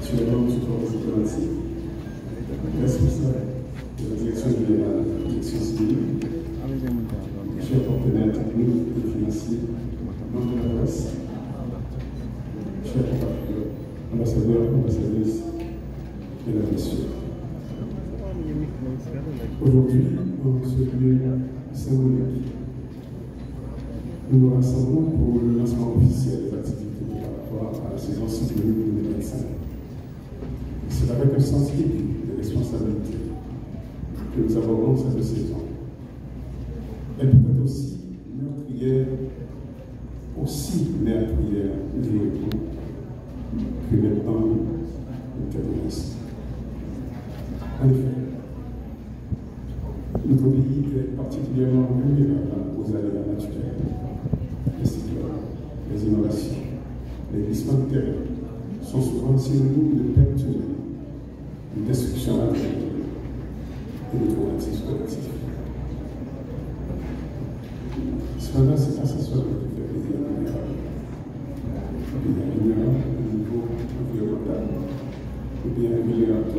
actuellement M. Professeur Colancy, responsable de la direction générale de la protection civile, chers partenaires techniques et financiers, membres de la presse, chers compatriotes, ambassadeurs, ambassadrices, mesdames et messieurs. Aujourd'hui, dans ce lieu symbolique, nous nous rassemblons pour le lancement officiel des activités préparatoires à la saison cyclonique 2025. C'est avec un sens aigu de responsabilité que nous abordons cette saison. Elle peut être aussi meurtrière, aussi meurtrière lyriquement que maintenant le terroriste. En effet, notre pays est particulièrement vulnérable aux aléas naturels, les cyclones, les inondations, les glissements de terrain sont souvent synonymes de perte humaine, de destruction matérielle et de traumatisme collectif. Cependant, c'est pas ça qui fait payer la vulnérable. Il y a vulnérable au niveau environnemental, ou bien vulnérable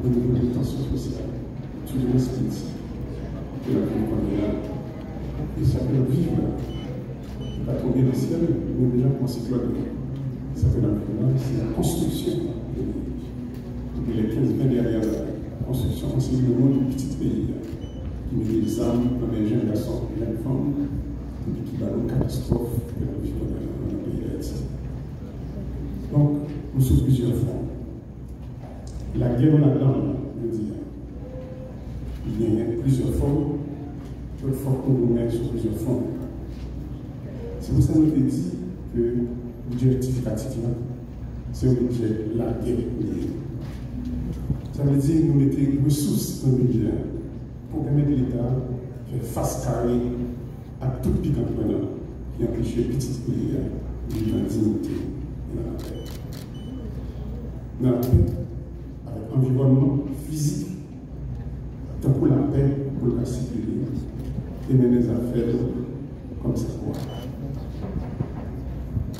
au niveau des tensions sociales. Tout le monde se dit que la vie qu'on est là, et ça fait le vivre là. Pas tomber dans le ciel, mais déjà qu'on s'y doit de ça fait c'est la construction de l'île. Depuis les 15-20 dernières années, la construction, c'est le monde du petit pays là, qui met des armes dans les jeunes garçons et les femmes, et qui va une catastrophe que la vie qu'on a dans le pays d'Haïti. Donc, nous sommes plusieurs fronts. La guerre là-dedans, je veux dire, il y a plusieurs formes, il faut qu'on nous mette sur plusieurs formes. C'est pour ça que nous avons dit que le budget rectificatif, c'est un budget la guerre. Ça veut dire que nous mettons des ressources dans le budget pour permettre l'État de faire face carrée à tout pic entrepreneur qui empêche les petits pays de vivre en dignité et dans la paix. Dans la paix, avec environnement physique, tant pour la paix, pour la sécurité, et mener les affaires comme ça.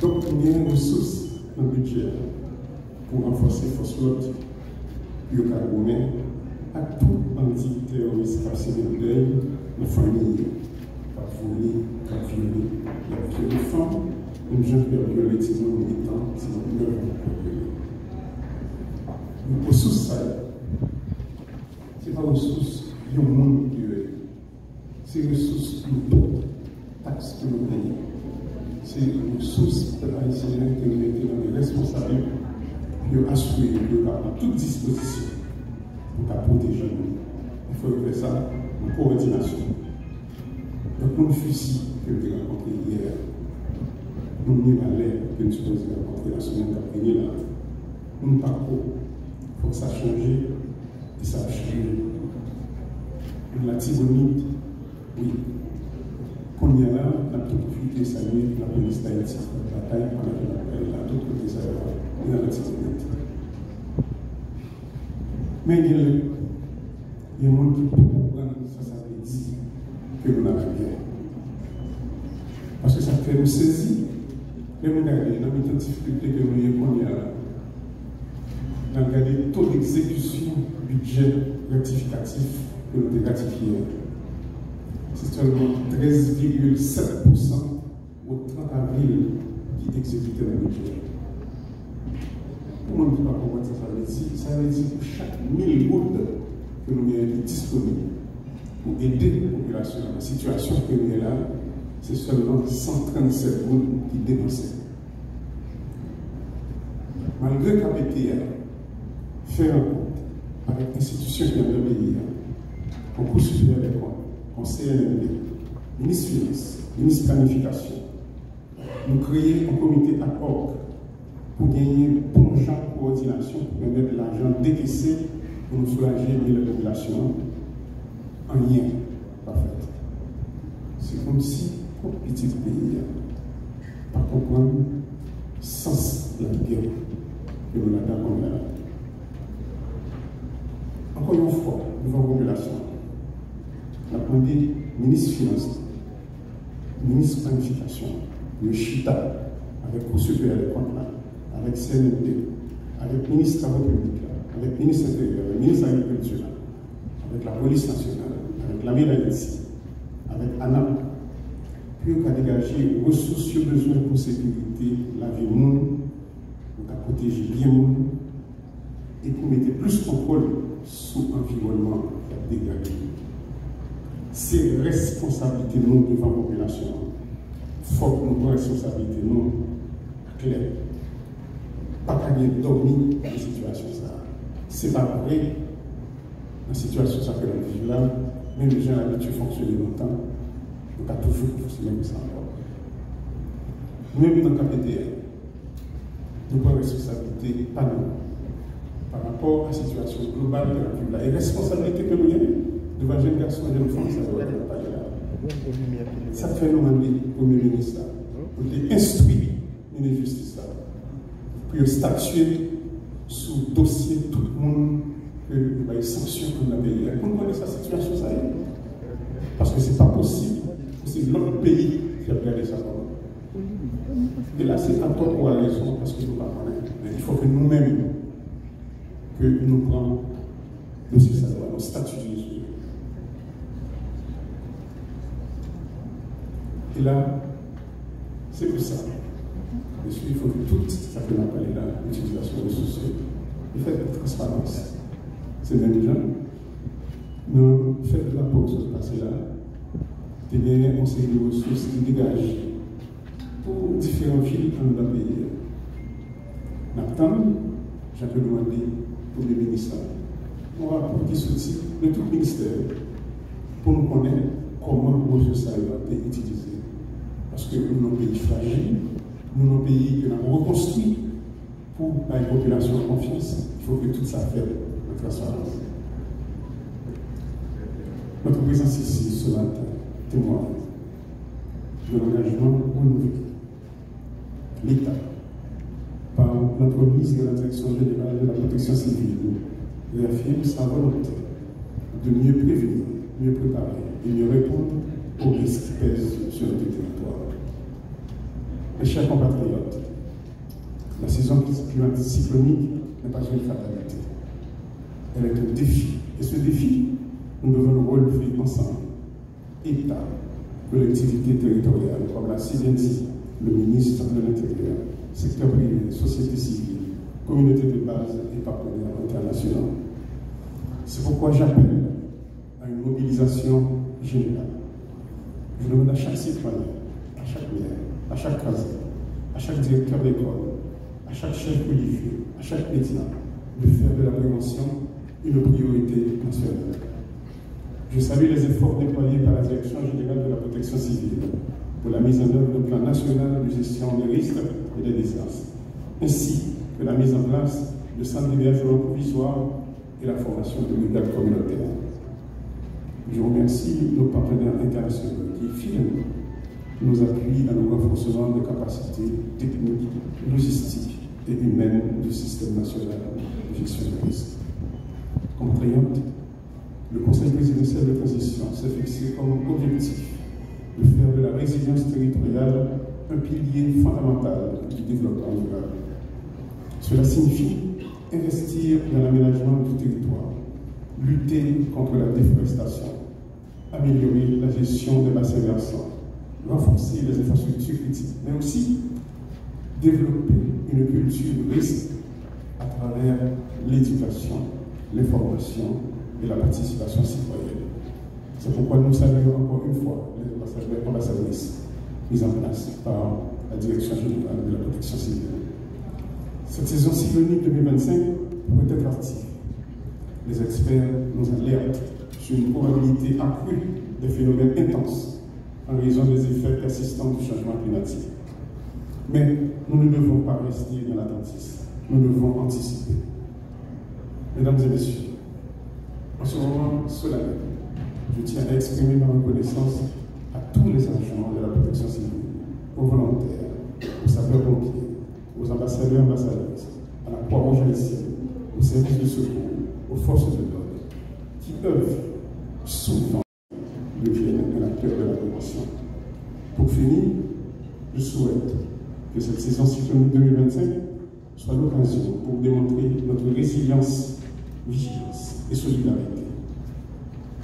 Donc, il y a des ressources dans le budget pour renforcer les forces de l'ordre, puis au Cameroun, à tout anti-terroriste qui a sévi le deuil, la famille, qui a volé, qui a violé, qui a violé les femmes, une jeune qui a violé les militants, c'est notre œuvre qui a violé. Les ressources, ce n'est pas des ressources du monde qui est. C'est des ressources qui nous donnent, taxes que nous payons. C'est une ressource de l'haïtienne qui nous mettons dans les responsables pour assurer que nous avons toute disposition pour protéger nous. Il faut faire ça en coordination. Donc, nous fusil que nous avons rencontré hier, nous avons l'air que nous sommes rencontrés la semaine dernière, là, nous pas trop. Il faut que ça change et ça a changé. La tibonite, oui. Qu'on y a là, la profité saluer la police d'Haïti, la bataille qu'on a fait là, d'autres côtés, ça va, il y a la tibonite. Mais il y a des gens qui peuvent comprendre ça, ça veut dire que nous n'avons rien. Parce que ça fait nous saisir. Et nous regardons, dans les difficultés que nous avons là, nous regardons le taux d'exécution budget rectificatif que nous avons ratifié. C'est seulement 13,7% au 30 avril qui exécutait le budget. Comment on ne peut pas comprendre ça, ça veut dire? Ça veut dire que chaque 1000 gouttes que nous avons disponibles pour aider la population dans la situation que nous avons là, c'est seulement 137 gouttes qui dépensaient. Malgré qu'APTA fait un compte avec l'institution qui est dans le pays, concours supérieur des comptes, Conseil LND, ministre Finance, ministre Planification, nous créons un comité ad hoc pour gagner un bon champ de coordination pour permettre l'argent décaissé pour nous soulager la population en lien. Parfait. C'est comme si, pour petit pays, par comprendre sens de la guerre que nous avons là. Encore une fois, devant la population, la demandé ministre Finance, ministre Planification, le Chita, avec Cour supérieure des comptes là, avec CNMD, avec le ministre des Travaux publics, avec le ministre intérieur, le ministre de l'Agriculture, avec la police nationale, avec l'armée d'Haïti, avec ANAP, puis on a dégagé les ressources sur besoin pour sécurité, la vie du monde, pour protéger bien le monde, et pour mettre plus de contrôle sur l'environnement dégagé. C'est responsabilité de nous devant la population. Il faut que nous prenions responsabilité de nous claire. Pas qu'à dormir dans la situation. Ce n'est pas vrai. La situation, ça fait la vie là. Même les gens habitués à fonctionner longtemps. Donc, à toujours fonctionner comme ça encore. Même dans le KPTL, nous prenons responsabilité, pas nous, par rapport à la situation globale de la vie là. Et responsabilité que nous avons devant les jeunes garçons et les jeunes femmes, ça doit être pas là. Ça fait nous demander au Premier ministre pour instruire une justice pour statuer sur le dossier de tout le monde que il y a des sanctions pour la pays. Pour nous connaître sa situation, ça y est. Parce que ce n'est pas possible. C'est l'autre pays qui a regardé ça. Et là, c'est à toi pour la raison, parce que nous ne pouvons pas connaître. Mais il faut que nous-mêmes, que nous prenions le dossier, ça doit nous statuer. Et là, c'est pour ça. Monsieur, il faut que tout ça que l'on appelle là, l'utilisation des ressources, il fait de transparence. C'est même déjà. Nous faisons de la pause passé là. Et bien, on sait des ressources qui dégagent pour différents villes dans le pays. Maintenant, j'avais demandé pour les ministères, on va apporter des outils de tout ministère pour nous connaître comment les ressources ont été utilisées. Parce que nous sommes un pays fragile, nous sommes un pays que nous avons reconstruit pour la population de confiance. Il faut que tout ça fasse de transparence. Notre présence ici, ce matin, témoigne de l'engagement renouvelé. L'État, par l'entremise de la Direction générale de la protection civile, réaffirme sa volonté de mieux prévenir, mieux préparer et mieux répondre aux risques qui pèsent sur notre territoire. Mes chers compatriotes, la saison cyclonique n'est pas une fatalité. Elle est un défi. Et ce défi, nous devons le relever ensemble. État, collectivités territoriales, comme l'a si bien dit le ministre de l'Intérieur, secteur privé, société civile, communauté de base et partenaires internationaux. C'est pourquoi j'appelle à une mobilisation générale. Je demande à chaque citoyen, à chaque maire, à chaque case, à chaque directeur d'école, à chaque chef religieux, à chaque médecin, de faire de la prévention une priorité nationale. Je salue les efforts déployés par la Direction générale de la protection civile pour la mise en œuvre d'un plan national de gestion des risques et des désastres, ainsi que la mise en place de centres d'hébergement provisoire et la formation de brigades communautaires. Je remercie nos partenaires internationaux qui filment nos appuis dans le renforcement des capacités techniques, logistiques et humaines du système national de gestion des risques. Compatriotes, le Conseil présidentiel de transition s'est fixé comme objectif de faire de la résilience territoriale un pilier fondamental du développement durable. Cela signifie investir dans l'aménagement du territoire, lutter contre la déforestation, améliorer la gestion des bassins versants, renforcer les infrastructures critiques, mais aussi développer une culture de risque à travers l'éducation, l'information et la participation citoyenne. C'est pourquoi nous saluons encore une fois les ambassadrices mises en place par la Direction générale de la protection civile. Cette saison cyclonique 2025 pourrait être active. Les experts nous alertent sur une probabilité accrue de phénomènes intenses en raison des effets persistants du changement climatique. Mais nous ne devons pas rester dans l'attentisme. Nous devons anticiper. Mesdames et messieurs, en ce moment solennel, je tiens à exprimer ma reconnaissance à tous les agents de la protection civile, aux volontaires, aux sapeurs-pompiers, aux ambassadeurs et ambassadrices, à la Croix-Rouge haïtienne, aux services de secours, aux forces de l'ordre, qui œuvrent souvent le bien et la peur de la prévention. Pour finir, je souhaite que cette saison cyclonique 2025 soit l'occasion pour démontrer notre résilience, vigilance et solidarité.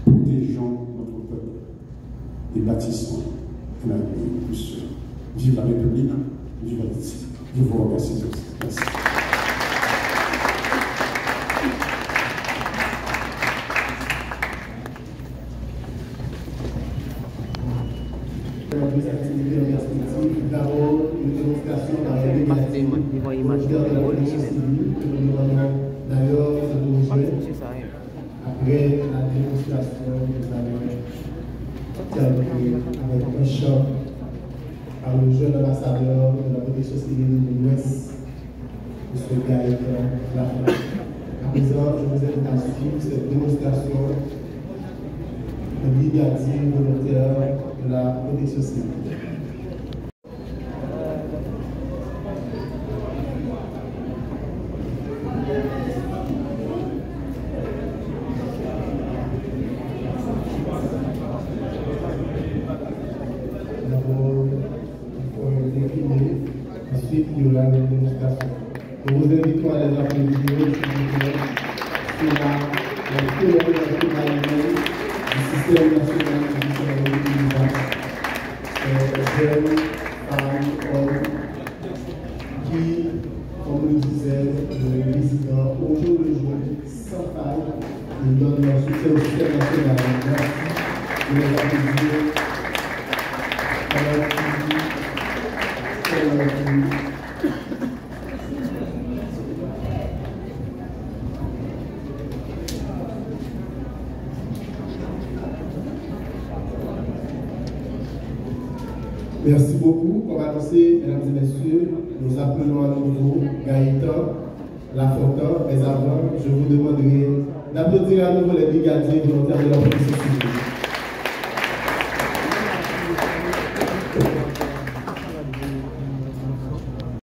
Protégeons notre peuple et bâtissons un avenir plus sûr. Vive la République, vive Haïti. Je vous remercie tous. Merci. Des activités en perspective, d'abord une démonstration par les médiatiques, que nous demandons d'ailleurs de nous rejoindre après la démonstration que nous avons terminée avec un chant par le jeune ambassadeur de la protection civile de l'Ouest, M. Gaëtan Lafleur. À présent, je vous invite à suivre cette démonstration de l'initiative volontaire de la protection civile. D'abord, il faut décliner, ensuite il y aura une démonstration. Nous vous invitons à les applaudir, s'il vous plaît, sur la colonne du système national de judiciaire jeunes, femmes, hommes, qui, comme le disait le président, au jour le jour, sans faille, nous donnent leur soutien au système national. Merci de les applaudir. Merci beaucoup. Comme annoncé, mesdames et messieurs, nous appelons à nouveau Gaëtan Lafontaine. Mais avant, je vous demanderai d'applaudir à nouveau les brigadiers volontaires de la police.